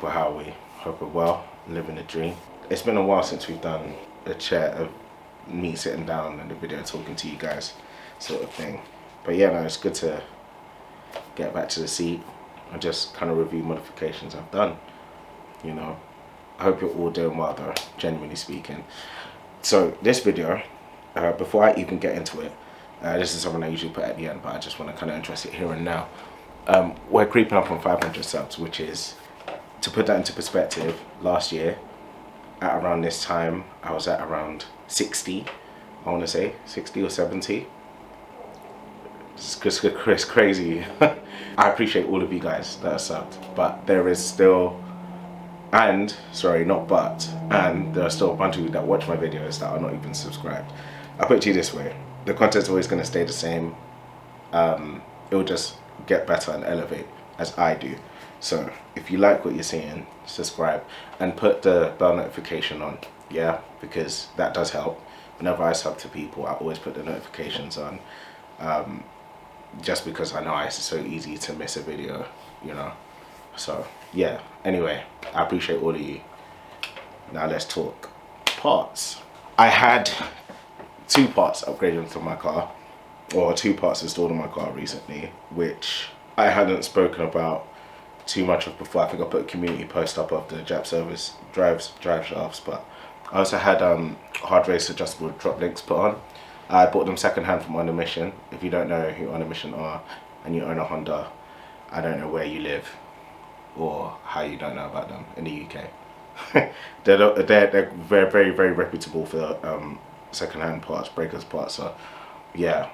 people how are we? Hope we're well, living the dream. It's been a while since we've done a chat of me sitting down in the video talking to you guys, sort of thing. But yeah, no, it's good to get back to the seat and just kind of review modifications I've done. You know, I hope you're all doing well though, genuinely speaking. So this video, before I even get into it, this is something I usually put at the end, but I just want to kind of address it here and now. We're creeping up on 500 subs, which is, to put that into perspective, last year at around this time I was at around 60, I want to say 60 or 70. It's crazy. I appreciate all of you guys that are subbed, but there is still, and there are still a bunch of you that watch my videos that are not even subscribed. I'll put it to you this way, the content's always going to stay the same. It'll just get better and elevate as I do. So if you like what you're seeing, subscribe and put the bell notification on, yeah, because that does help. Whenever I sub to people, I always put the notifications on, just because I know it's so easy to miss a video, you know. So yeah, anyway, I appreciate all of you. Now let's talk parts. I had 2 parts upgraded to my car, or 2 parts installed on my car recently, which I hadn't spoken about too much of before. I think I put a community post up of the JAP service Driveshafts, but I also had hard race adjustable drop links put on. I bought them second hand from On a Mission. If you don't know who On a Mission are and you own a Honda, I don't know where you live or how you don't know about them in the UK. they're very reputable for second hand parts, breakers parts. So yeah,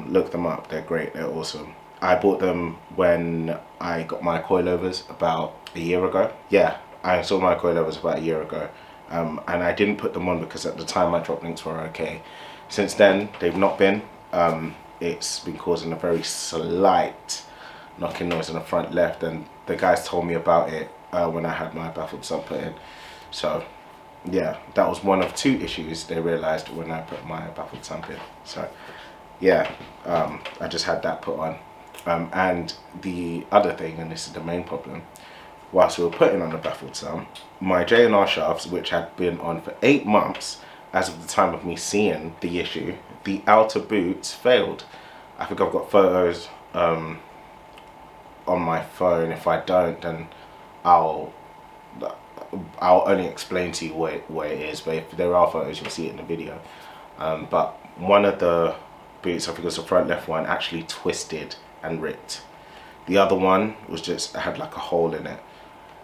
look them up. They're great. They're awesome. I bought them when I got my coilovers about a year ago. Yeah, I installed my coilovers about a year ago. And I didn't put them on because at the time my drop links were okay. Since then, they've not been. It's been causing a very slight knocking noise in the front left, and the guys told me about it when I had my baffled sump put in. So yeah, that was one of 2 issues they realized when I put my baffled sump in. So yeah, I just had that put on. And the other thing, and this is the main problem, whilst we were putting on the baffled sump, my J&R shafts, which had been on for 8 months as of the time of me seeing the issue, the outer boots failed. I think I've got photos on my phone. If I don't, then I'll only explain to you what it is, but if there are photos, you'll see it in the video. But one of the boots, I think it was the front left one, actually twisted and ripped. The other one was just had like a hole in it,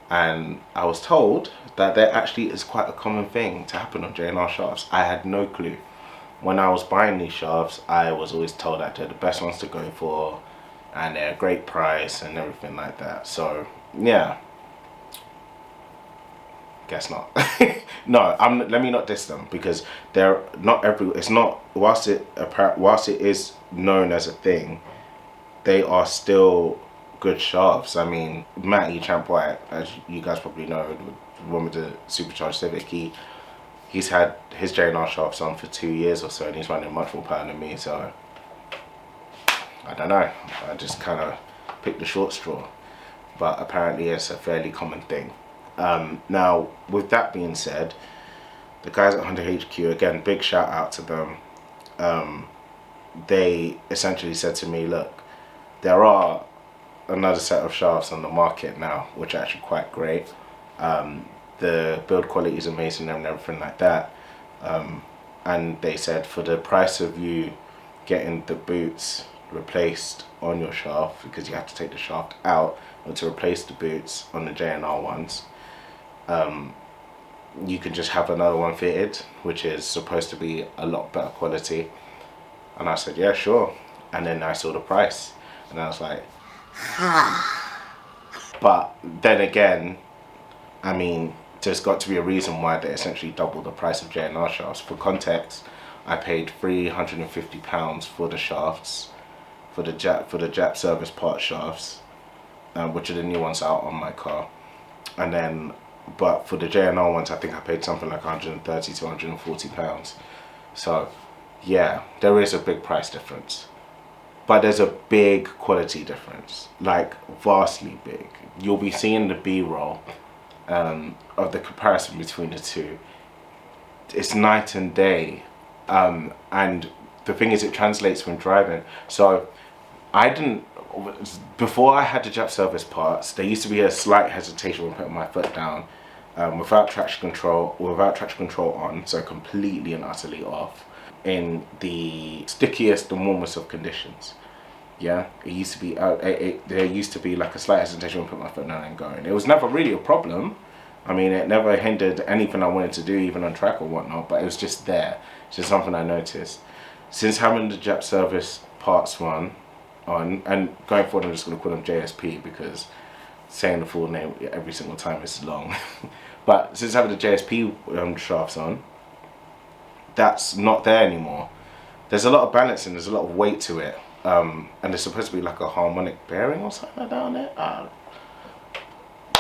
and I was told that there actually is quite a common thing to happen on J&R shafts. I had no clue. When I was buying these shafts, I was always told that they're the best ones to go for and they're a great price and everything like that. So yeah, guess not. No, let me not diss them, because they're not it's not, whilst it is known as a thing, they are still good shafts. I mean, Matty Champ White, as you guys probably know, the one with the supercharged Civic, he's had his J&R shafts on for 2 years or so, and he's running much more power than me. So I don't know, I just kind of picked the short straw, but apparently it's a fairly common thing. Now, with that being said, the guys at Honda HQ, again, big shout out to them. They essentially said to me, look, there are another set of shafts on the market now, which are actually quite great. The build quality is amazing and everything like that. And they said, for the price of you getting the boots replaced on your shaft, because you have to take the shaft out to replace the boots on the J&R ones, you can just have another one fitted, which is supposed to be a lot better quality. And I said, yeah, sure. And then I saw the price and I was like, but then again, I mean, there's got to be a reason why they essentially doubled the price of J&R shafts. For context, I paid £350 for the shafts, for the JAP service part shafts, which are the new ones out on my car. And then, but for the J&R ones, I think I paid something like £130 to £140. So yeah, there is a big price difference, but there's a big quality difference, like vastly big. You'll be seeing the B-roll of the comparison between the two. It's night and day, and the thing is, it translates when driving. So I didn't, before I had the Jap service parts, there used to be a slight hesitation when putting my foot down, without traction control on, so completely and utterly off, in the stickiest and warmest of conditions. Yeah, it used to be, there used to be like a slight hesitation when putting my foot down and going. It was never really a problem. I mean, it never hindered anything I wanted to do, even on track or whatnot, but it was just there. It's just something I noticed. Since having the Jap service parts one on, and going forward I'm just going to call them JSP, because saying the full name every single time is long. But since having the JSP shafts on, that's not there anymore. There's a lot of balancing, there's a lot of weight to it, and there's supposed to be like a harmonic bearing or something like that on it.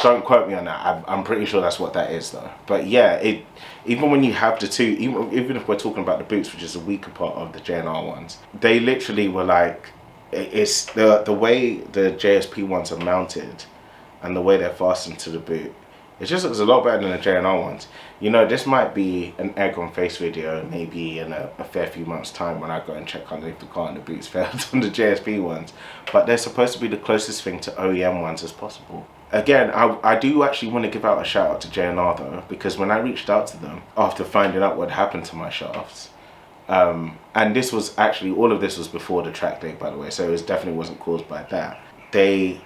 Don't quote me on that. I'm pretty sure that's what that is though. But yeah, even when you have the two, even if we're talking about the boots, which is a weaker part of the JNR ones, they literally were like, it's the way the JSP ones are mounted and the way they're fastened to the boot. It just looks a lot better than the JNR ones. You know, this might be an egg on face video, maybe in a fair few months time when I go and check underneath the car and the boots failed on the JSP ones. But they're supposed to be the closest thing to OEM ones as possible. Again, I do actually want to give out a shout out to JNR though, because when I reached out to them after finding out what happened to my shafts, and this was actually, all of this was before the track day, by the way, so it definitely wasn't caused by that. They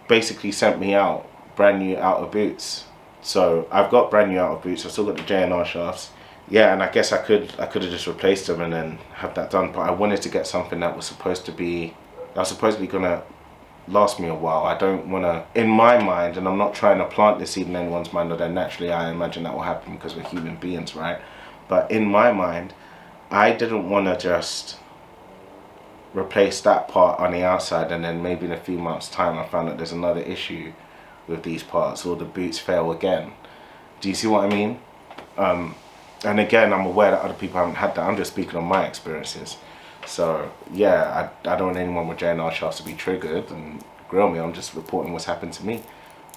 basically sent me out brand new outer boots. So I've got brand new outer boots. I've still got the JNR shafts. Yeah, and I guess I could have just replaced them and then have that done. But I wanted to get something that was supposedly gonna last me a while. I don't want to, in my mind, and I'm not trying to plant this seed in anyone's mind, although naturally I imagine that will happen because we're human beings, right? But in my mind, I didn't want to just replace that part on the outside and then maybe in a few months time I found that there's another issue with these parts or the boots fail again. Do you see what I mean? And again, I'm aware that other people haven't had that. I'm just speaking on my experiences. So yeah, I don't want anyone with JNR shafts to be triggered and grill me. I'm just reporting what's happened to me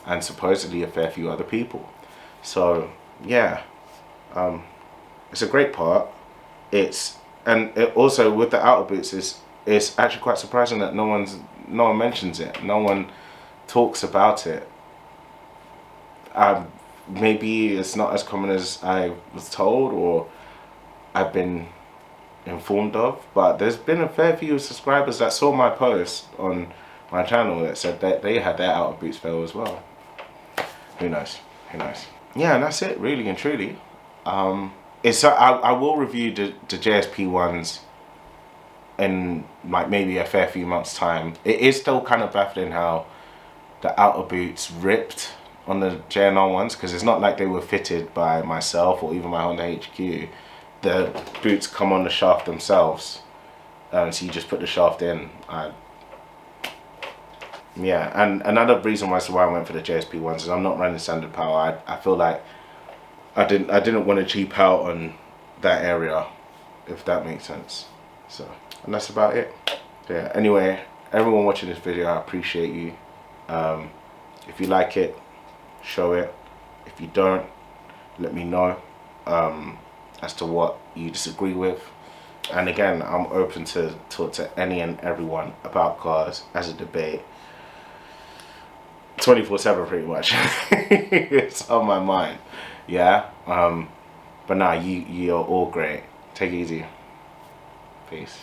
and supposedly a fair few other people. So yeah, it's a great part. And it also with the outer boots, it's actually quite surprising that no one mentions it. No one talks about it. Maybe it's not as common as I was told or I've been informed of, but there's been a fair few subscribers that saw my post on my channel that said that they had their outer boots fail as well. Who knows? Who knows? Yeah, and that's it, really and truly. I will review the JSP ones in like maybe a fair few months time. It is still kind of baffling how the outer boots ripped on the JNR ones, because it's not like they were fitted by myself or even my Honda HQ. The boots come on the shaft themselves, so you just put the shaft in. Yeah, and another reason why I went for the JSP ones is I'm not running standard power. I feel like I didn't want to cheap out on that area, if that makes sense. So, and that's about it. Yeah, anyway, everyone watching this video, I appreciate you. If you like it, show it. If you don't, let me know as to what you disagree with. And again, I'm open to talk to any and everyone about cars as a debate 24/7 pretty much. It's on my mind. Yeah, but nah, you're all great. Take it easy. Peace.